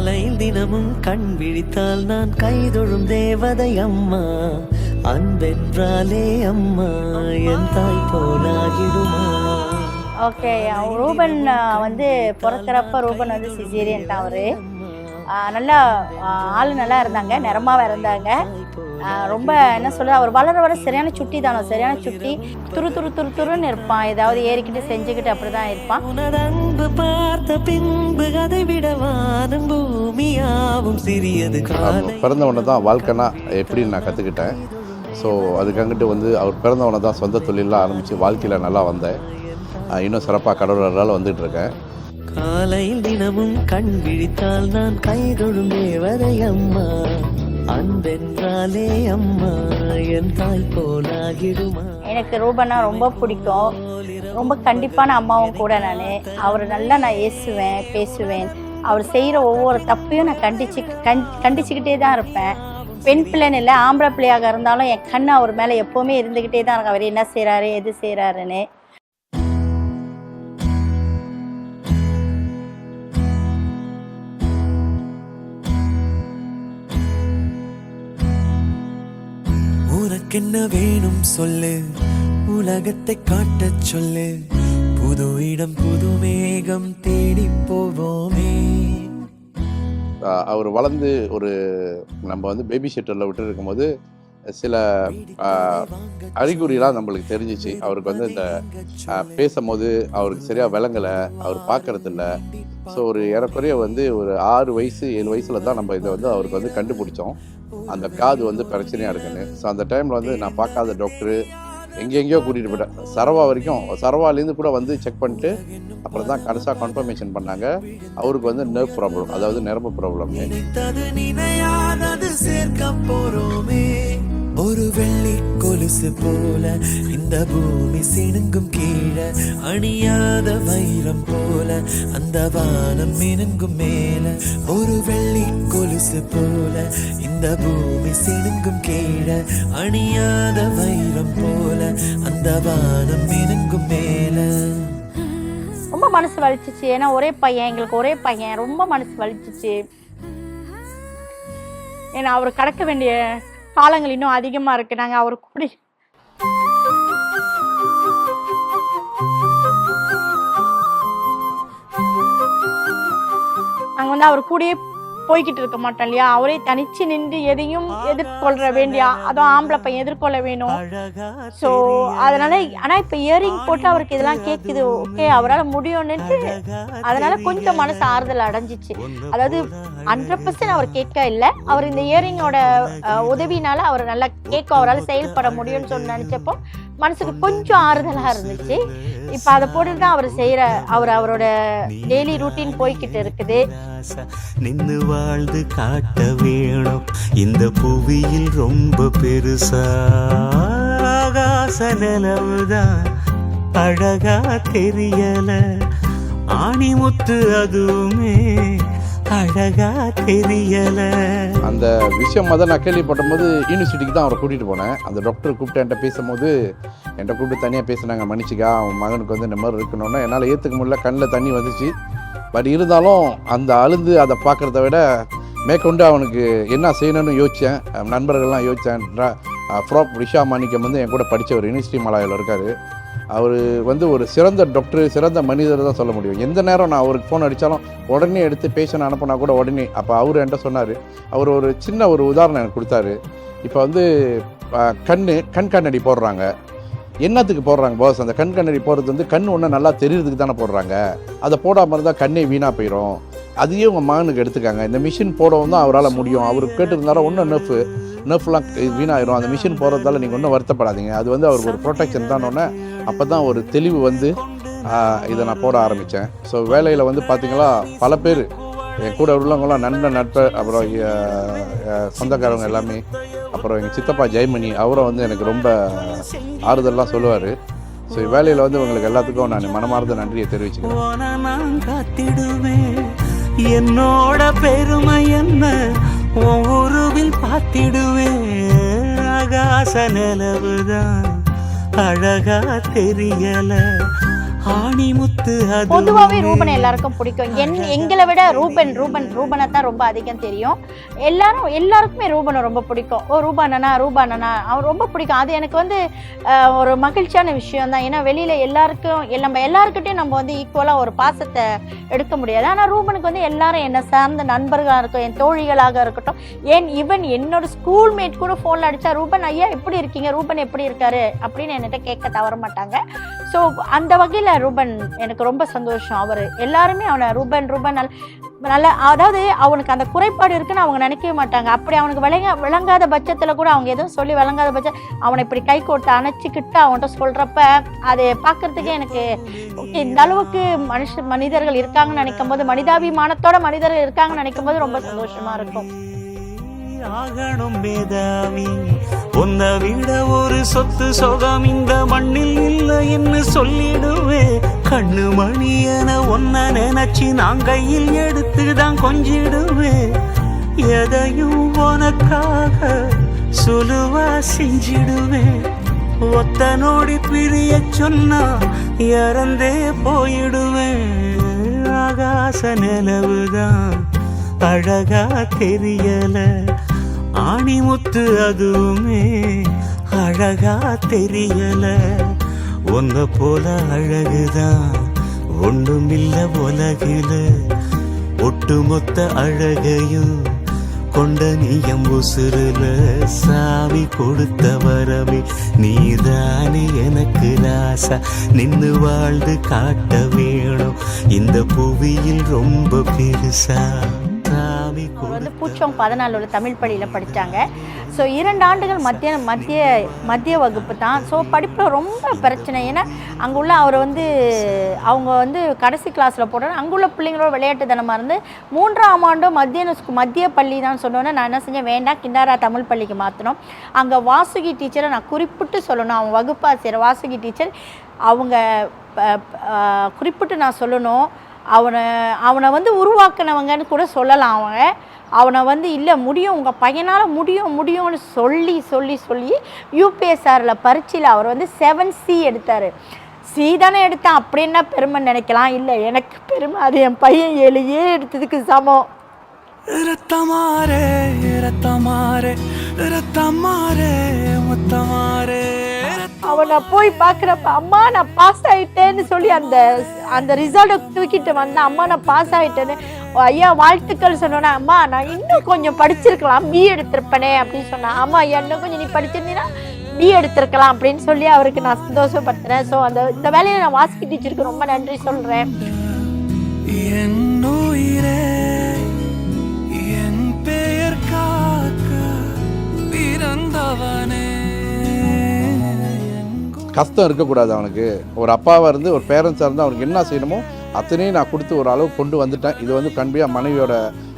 காலையில் தினமும் கண் விழித்தால் நான் கைதொழும் தேவதை அம்மா. அன்பென்றாலே அம்மா என் தாய் போலாகிடுமா. ஓகே, ரூபன் வந்து பிறக்கிறப்ப ரூபன் வந்து சிசேரியன் தான். அவரு நல்லா ஆள் நல்லா இருந்தாங்க, நிறமாவே இருந்தாங்க. ரொம்ப என்ன சொல்ல, அவர் வளர வர சரியான சுட்டி தானோ, சரியான சுட்டி. துருன்னு இருப்பான், ஏதாவது ஏறிக்கிட்டு செஞ்சுக்கிட்டு அப்படிதான் இருப்பான். அன்பு பார்த்த பின்பு அதை விட வானம் பூமியாவும் சிறியது. பிறந்தவனை தான் வாழ்க்கைனா எப்படின்னு நான் கற்றுக்கிட்டேன். ஸோ அதுக்காங்கிட்டு வந்து அவர் பிறந்தவனை தான் சொந்த தொழிலெலாம் ஆரம்பித்து வாழ்க்கையில் நல்லா வந்தேன். இன்னும் சிறப்பாக கடவுளால் வந்துட்டு இருக்கேன். காலையில் தினமும் கண் விழித்தால் நான் கைதொழும் தேவதை அம்மா. அன்பென்றாலே அம்மா என் தாய் போலாகிடுமா. எனக்கு ரூபனா ரொம்ப பிடிக்கும். ரொம்ப கண்டிப்பான அம்மாவும் கூட. அவர் நல்லா நான் ஏசுவேன், பேசுவேன். அவர் செய்கிற ஒவ்வொரு தப்பையும் நான் கண்டிச்சுக்கிட்டே தான் இருப்பேன். பெண் பிள்ளைன்னு இல்லை, ஆம்பளை பிள்ளையாக இருந்தாலும் என் கண் அவர் மேலே எப்போவுமே இருந்துக்கிட்டே தான் இருக்கும். அவர் என்ன செய்கிறாரு, எது செய்கிறாருன்னு. உனக்கென்ன வேணும் சொல்லு, உலகத்தை காட்டச் சொல்லு. புது இடம் புது மேகம் தேடி போவோமே. அவர் வளர்ந்து நம்ம வந்து பேபி ஷெட்டரில் விட்டு இருக்கும்போது சில அறிகுறிலாம் நம்மளுக்கு தெரிஞ்சிச்சு. அவருக்கு வந்து இந்த பேசும்போது அவருக்கு சரியாக விளங்கலை, அவர் பார்க்கறது இல்லை. ஸோ ஏறக்குறைய வந்து 6 வயசு 7 வயசில் தான் நம்ம இதை வந்து அவருக்கு வந்து கண்டுபிடிச்சோம், அந்த காது வந்து பிரச்சனையாக இருக்குன்னு. ஸோ அந்த டைமில் வந்து நான் பார்க்காத டாக்டரு எங்கெங்கேயோ கூட்டிகிட்டு போயிட்டேன். சரவாலேருந்து கூட வந்து செக் பண்ணிட்டு அப்புறம் தான் கடைசியாக கன்ஃபர்மேஷன் பண்ணாங்க அவருக்கு வந்து நர்வ் ப்ராப்ளம், அதாவது நரம்பு ப்ராப்ளம். ஒரு வெள்ளி கொலுசு போல இந்த பூமி சினுங்கும் கீழே, அணியாத வைரம் போல அந்த வானம் மினுங்கும் மேல. ஒரு வெள்ளி கொலுசு போல இந்த பூமி சினுங்கும் கீழே, அணியாத வைரம் போல அந்த வானம் மினுங்கும் மேல. ரொம்ப மனசு வலிச்சிச்சு. ஏன்னா எங்களுக்கு ஒரே பையன். ரொம்ப மனசு வலிச்சிச்சு. ஏன்னா அவர் கடக்க வேண்டிய காலங்கள் இன்னும் அதிகமா இருக்கு. நாங்க அவர் கூட நாங்க வந்து அவர் கூடயே போய்கிட்டு இருக்க மாட்டோம் இல்லையா. அவரே தனிச்சு நின்று எதையும் எதிர்கொள்ள வேண்டிய, அதுவும் ஆம்பளை பையன் எதிர்கொள்ள வேணும். ஸோ அதனால ஆனா இப்ப இயரிங் போட்டு அவருக்கு இதெல்லாம் கேட்குது, ஓகே அவரால் முடியும்னுட்டு அதனால கொஞ்சம் மனசு ஆறுதல் அடைஞ்சிச்சு. அதாவது 100% அவர் கேட்க இல்லை, அவர் இந்த இயரிங்கோட உதவினால அவர் நல்லா கேட்க, அவரால் செயல்பட முடியும்னு சொல்லி நினைச்சப்போ மனசுக்கு கொஞ்சம் ஆறுதலா இருந்துச்சு. இப்ப அதை போட்டு தான் அவர் செய்யற அவரோட டெய்லி ரூட்டீன் போய்கிட்டு இருக்குது. நின்னு வாழ்ந்து காட்ட வேணும் இந்த புவியில் ரொம்ப பெருசா. ஆகாச நிலவுதான் அழகா தெரியல, ஆணிமுத்து அதுவுமே அழகா தெரியல. அந்த விஷயம் தான் நான் கேள்விப்படும் போது யூனிவர்சிட்டிக்கு தான் அவரை கூட்டிகிட்டு போனேன். அந்த டாக்டர் கூப்பிட்டு என்கிட்ட பேசும்போது என்கிட்ட கூப்பிட்டு தனியாக பேசினாங்க. மன்னிச்சிக்கா, அவன் மகனுக்கு வந்து இந்த மாதிரி இருக்கணும்னா என்னால் ஏற்றுக்க முடியல, கண்ணில் தண்ணி வந்துச்சு. பட் இருந்தாலும் அந்த அழுந்து அதை பார்க்குறத விட மேற்கொண்டு அவனுக்கு என்ன செய்யணும்னு யோசித்தேன். நண்பர்கள்லாம் யோசித்தேன். ஃப்ராப் ரிஷா மாணிக்கம் வந்து என் கூட படித்த ஒரு யூனிவர்சிட்டி மலாயில் இருக்கார். அவர் வந்து ஒரு சிறந்த டாக்டர், சிறந்த மனிதர் தான் சொல்ல முடியும். எந்த நேரம் நான் அவருக்கு ஃபோன் அடித்தாலும் உடனே எடுத்து பேஷண்ட் அனுப்பினா கூட உடனே. அப்போ அவர் என்கிட்ட சொன்னார், அவர் ஒரு சின்ன ஒரு உதாரணம் எனக்கு கொடுத்தாரு. இப்போ வந்து கண் கண்ணாடி போடுறாங்க. என்னத்துக்கு போடுறாங்க பாஸ்? அந்த கண் கண்ணாடி போடுறது வந்து கண் ஒன்று நல்லா தெரியுறதுக்கு தானே போடுறாங்க. அதை போடாமல் இருந்தால் கண்ணே வீணாக போயிடும். அதையே உங்கள் மகனுக்கு எடுத்துக்காங்க. இந்த மிஷின் போடவும் தான் அவரால் முடியும். அவருக்கு கேட்டுருந்தாலும் ஒன்றும் நர்ஃப்லாம் வீணாயிரும். அந்த மிஷின் போடுறதால நீங்கள் ஒன்றும் வருத்தப்படாதீங்க, அது வந்து அவருக்கு ஒரு ப்ரொடெக்ஷன் தானோன்னே. அப்போ தான் ஒரு தெளிவு வந்து இதை நான் போட ஆரம்பித்தேன். ஸோ வேலையில் வந்து பார்த்திங்களா பல பேர் என் கூட உள்ளவங்களாம் நட்பு, அப்புறம் சொந்தக்காரங்க எல்லாமே, அப்புறம் எங்கள் சித்தப்பா ஜெயமணி அவரும் வந்து எனக்கு ரொம்ப ஆறுதல்லாம் சொல்லுவார். ஸோ வேலையில் வந்து உங்களுக்கு எல்லாத்துக்கும் நான் மனமார்ந்த நன்றியை தெரிவிச்சுக்கிறேன். என்னோட பெருமை என்ன உருவில் பார்த்திடுவேன். ஆகாச நிலவுதான் அழகா தெரியல, ஆணிமுத்து அது பொதுவாகவே ரூபனை எல்லாருக்கும் பிடிக்கும். எங்களை விட ரூபனை தான் ரொம்ப அதிகம் தெரியும். எல்லாருக்குமே ரூபனை ரொம்ப பிடிக்கும். ரூபானனா அவன் ரொம்ப பிடிக்கும். அது எனக்கு வந்து ஒரு மகிழ்ச்சியான விஷயம் தான். ஏன்னா வெளியில நம்ம எல்லாருக்கிட்டையும் நம்ம வந்து ஈக்குவலாக ஒரு பாசத்தை எடுக்க முடியாது. ஆனால் ரூபனுக்கு வந்து எல்லாரும் என்னை சார்ந்த நண்பர்களாக இருக்கும், என் தோழிகளாக இருக்கட்டும், ஈவன் என்னோட ஸ்கூல்மேட் கூட ஃபோனில் அடித்தா ரூபன் ஐயா எப்படி இருக்கீங்க, ரூபன் எப்படி இருக்காரு அப்படின்னு என்கிட்ட கேட்க தவற மாட்டாங்க. ஸோ அந்த வகையில் ரூபன் எனக்கு ரொம்ப சந்தோஷம். அவர் எல்லாருமே அவனை ரூபன் நல்ல, அதாவது அவனுக்கு அந்த குறைபாடு இருக்குன்னு அவங்க நினைக்கவே மாட்டாங்க. அப்படி அவனுக்கு விளங்காத பட்சத்தில் கூட அவங்க எதுவும் சொல்லி விளங்காத பட்சம் அவனை இப்படி கை கோட்டை அணைச்சிக்கிட்டு அவன்கிட்ட சொல்கிறப்ப அது பார்க்கறதுக்கே எனக்கு இந்த அளவுக்கு மனிதர்கள் இருக்காங்கன்னு நினைக்கும் போது, மனிதாபிமானத்தோட மனிதர்கள் இருக்காங்கன்னு நினைக்கும் போது ரொம்ப சந்தோஷமா இருக்கும். ஆகணும் மேதாவி, உன்னை விட ஒரு சொத்து சொகம் இந்த மண்ணில் இல்லை என்று சொல்லிடுவே. கண்ணு மணியன ஒன்ன நினைச்சு நான் கையில் எடுத்துதான் கொஞ்சிடுவே. எதையும் உனக்காக சுலுவா செஞ்சிடுவேன். ஒத்த நோடி பிரிய சொன்னா இறந்தே போயிடுவேன். ஆகாச நிலவுதான் அழகா தெரியல, ஆணிமுத்து அதுவுமே அழகா தெரியல. ஒன்ன போல அழகுதான் ஒண்ணுமில்ல உலகில, ஒட்டுமொத்த அழகையும் கொண்ட நீயம் உசுருல. சாமி கொடுத்த வரமே நீதானே எனக்கு ராசா, நின்னு வாழ்ந்து காட்ட வேணும் இந்த புவியில் ரொம்ப பெருசா. வந்து பூச்சோங் 14 உள்ள தமிழ் பள்ளியில் படித்தாங்க. ஸோ 2 ஆண்டுகள் மத்திய வகுப்பு தான். ஸோ படிப்பில் ரொம்ப பிரச்சனை. ஏன்னா அங்கே உள்ள அவங்க வந்து கடைசி கிளாஸில் போடுறாங்க. அங்கே உள்ள பிள்ளைங்களோட விளையாட்டு தினமாக இருந்து 3ஆம் ஆண்டு மத்திய பள்ளி தான் சொன்னோன்னே நான் என்ன செஞ்சேன், வேண்டாம் கிண்டாரா தமிழ் பள்ளிக்கு மாற்றினோம். அங்கே வாசுகி டீச்சரை நான் குறிப்பிட்டு சொல்லணும், அவன் வகுப்பாசிரியர் வாசுகி டீச்சர், அவங்க குறிப்பிட்டு நான் சொல்லணும், அவனை வந்து உருவாக்குனவங்கன்னு கூட சொல்லலாம். அவனை வந்து இல்லை முடியும், உங்கள் பையனால் முடியும்னு சொல்லி யூபிஎஸ்ஆரில் பரீட்சையில் அவர் வந்து 7C எடுத்தார். C தானே எடுத்தான், அப்படி என்ன பெருமை நினைக்கலாம். இல்லை, எனக்கு பெருமை அது என் பையன் 7A எடுத்ததுக்கு சமம். ரத்தமாரே ரத்தமாரே ரத்தமாரே முத்தமாரே. அவனை போய் பார்க்குறப்ப அம்மா நான் பாஸ் ஆகிட்டேன்னு சொல்லி அந்த ரிசல்ட்டை தூக்கிட்டு வந்தேன். அம்மா நான் பாஸ் ஆகிட்டேன்னு ஐயா வாழ்த்துக்கள் சொன்னோன்னா, அம்மா நான் இன்னும் கொஞ்சம் படிச்சிருக்கலாம், B எடுத்திருப்பேனே அப்படின்னு சொன்னேன். ஆமாம் ஐயா இன்னும் கொஞ்சம் நீ படிச்சிருந்தீங்கன்னா B எடுத்திருக்கலாம் அப்படின்னு சொல்லி அவருக்கு நான் சந்தோஷப்படுத்துகிறேன். ஸோ இந்த வேலையை நான் வாசுகி டீச்சருக்கு ரொம்ப நன்றி சொல்கிறேன். என் பெயர் காக்க பிறந்தவனே. கஷ்டம் இருக்கக்கூடாது அவனுக்கு. ஒரு அப்பாவாக இருந்து ஒரு பேரண்ட்ஸாக இருந்து அவனுக்கு என்ன செய்யணுமோ அத்தனையும் நான் கொடுத்து ஒரு அளவு கொண்டு வந்துட்டேன். இது வந்து கண்டிப்பாக மனைவியோட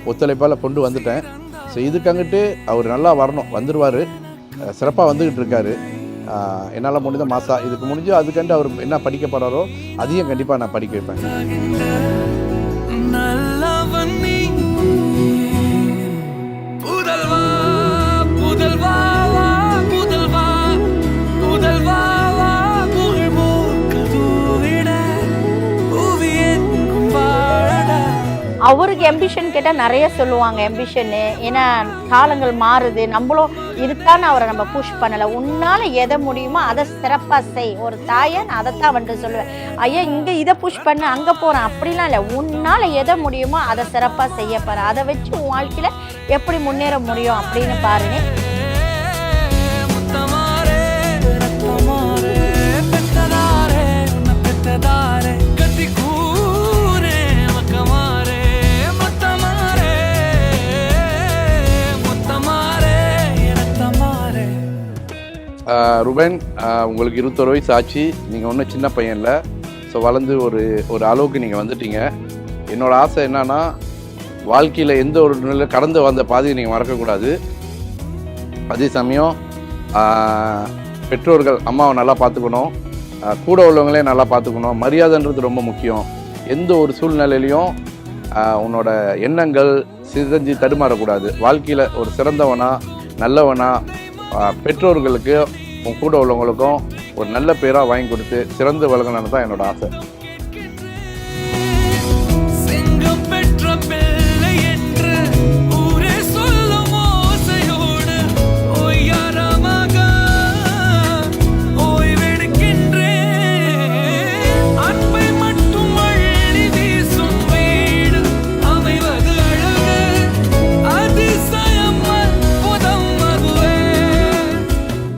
ஒத்துழைப்பால் கொண்டு வந்துட்டேன். ஸோ இதுக்கங்கிட்டு அவர் நல்லா வரணும், வந்துடுவார், சிறப்பாக வந்துக்கிட்டு இருக்காரு. என்னால் முடிஞ்ச மாசா இதுக்கு முடிஞ்சு அதுக்கண்டு அவர் என்ன படிக்க போகிறாரோ அதையும் கண்டிப்பாக நான் படிக்க வைப்பேன். நல்லவன் நீ புதல்வா புதல்வா புதல்வா புதல்வா அவருக்கு எம்பிஷன் கேட்டால் நிறைய சொல்லுவாங்க எம்பிஷன்னு. ஏன்னா காலங்கள் மாறுது, நம்மளும் இதுதான் அவரை நம்ம புஷ் பண்ணலை. உன்னால் எதை முடியுமோ அதை சிறப்பாக செய். ஒரு தாயை நான் அதைத்தான் வந்துட்டு சொல்லுவேன், ஐயா இங்கே இதை புஷ் பண்ண அங்கே போகிறேன் அப்படிலாம் இல்லை. உன்னால் எதை முடியுமோ அதை சிறப்பாக செய்ய பாரு, அதை வச்சு உன் வாழ்க்கையில் எப்படி முன்னேற முடியும் அப்படின்னு பாருங்க. ருபன், உங்களுக்கு 21 வயசு ஆச்சு. நீங்கள் ஒன்றும் சின்ன பையன் இல்லை. ஸோ வளர்ந்து ஒரு அளவுக்கு நீங்கள் வந்துட்டீங்க. என்னோடய ஆசை என்னன்னா, வாழ்க்கையில் எந்த ஒரு நிலை கடந்து வந்த பாதையை நீங்கள் மறக்கக்கூடாது. அதே சமயம் பெற்றோர்கள் அம்மாவை நல்லா பார்த்துக்கணும், கூட உள்ளவங்களே நல்லா பார்த்துக்கணும். மரியாதைன்றது ரொம்ப முக்கியம். எந்த ஒரு சூழ்நிலையிலையும் உன்னோட எண்ணங்கள் சிதஞ்சு தடுமாறக்கூடாது. வாழ்க்கையில் ஒரு சிறந்தவனா நல்லவனா பெற்றோர்களுக்கு உன் கூட உள்ளவங்களுக்கும் ஒரு நல்ல பேராக வாங்கி கொடுத்து சிறந்து வழங்கணும்னு தான் என்னோடய ஆசை.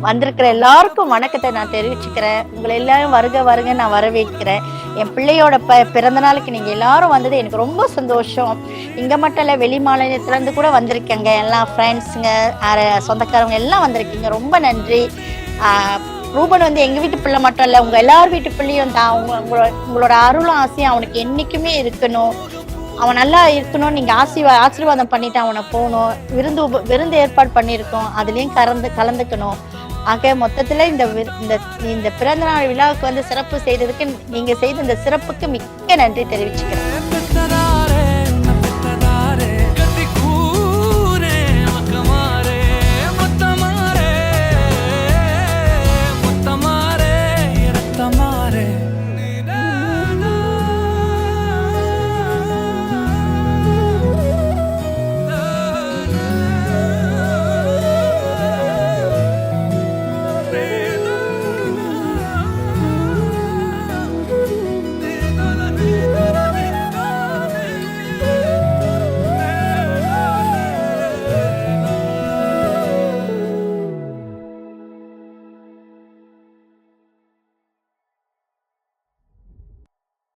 வந்திருக்கிற எல்லாருக்கும் வணக்கத்தை நான் தெரிவிச்சுக்கிறேன். உங்களை எல்லாரும் வருக வருக நான் வரவேற்கிறேன். என் பிள்ளையோட பிறந்த நாளுக்கு நீங்கள் எல்லாரும் வந்தது எனக்கு ரொம்ப சந்தோஷம். இங்கே மட்டும் இல்லை, வெளி மாநிலத்துலேருந்து கூட வந்திருக்கேங்க. எல்லாம் ஃப்ரெண்ட்ஸுங்க, சொந்தக்காரங்க எல்லாம் வந்திருக்கீங்க. ரொம்ப நன்றி. ரூபன் வந்து எங்கள் வீட்டு பிள்ளை மட்டும் இல்லை, உங்கள் எல்லார் வீட்டு பிள்ளையும் தான். உங்களோட அருளும் ஆசையும் அவனுக்கு என்றைக்குமே இருக்கணும். அவன் நல்லா இருக்கணும். நீங்கள் ஆசீர்வாதம் பண்ணிட்டு அவனை போகணும். விருந்து ஏற்பாடு பண்ணியிருக்கோம், அதுலேயும் கலந்துக்கணும். ஆக மொத்தத்தில் இந்த பிறந்தநாள் விழாவுக்கு வந்து சிறப்பு செய்ததுக்கு நீங்கள் செய்த இந்த சிறப்புக்கு மிக்க நன்றி தெரிவிச்சுக்கிறேன்.